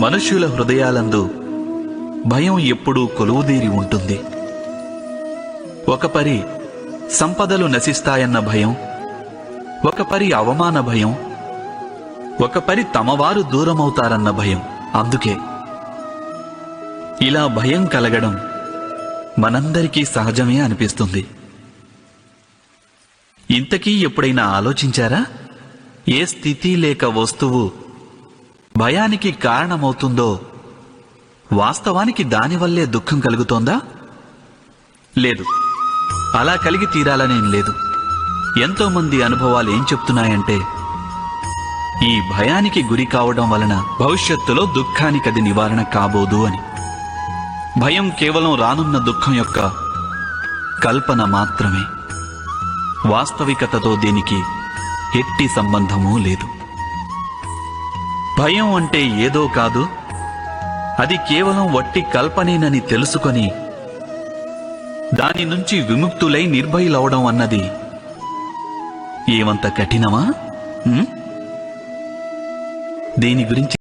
మనుష్యుల హృదయాలందు భయం ఎప్పుడూ కొలువుదీరి ఉంటుంది. ఒక పరి సంపదలు నశిస్తాయన్న భయం, ఒక పరి అవమాన భయం, ఒక పరి తమవారు దూరమవుతారన్న భయం. అందుకే ఇలా భయం కలగడం మనందరికీ సహజమే అనిపిస్తుంది. ఇంతకీ ఎప్పుడైనా ఆలోచించారా? ఏ స్థితి లేక వస్తువు భయానికి కారణమవుతుందో వాస్తవానికి దానివల్లే దుఃఖం కలుగుతోందా? లేదు, అలా కలిగి తీరాలనేం లేదు. ఎంతోమంది అనుభవాలు ఏం చెప్తున్నాయంటే, ఈ భయానికి గురి కావడం వలన భవిష్యత్తులో దుఃఖానికది నివారణ కాబోదు అని. భయం కేవలం రానున్న దుఃఖం యొక్క కల్పన మాత్రమే. వాస్తవికతతో దీనికి ఎట్టి సంబంధమూ లేదు. భయం అంటే ఏదో కాదు, అది కేవలం వట్టి కల్పనేనని తెలుసుకొని దాని నుంచి విముక్తులై నిర్భయులవడం అన్నది ఏమంత కఠినమా? దీని గురించి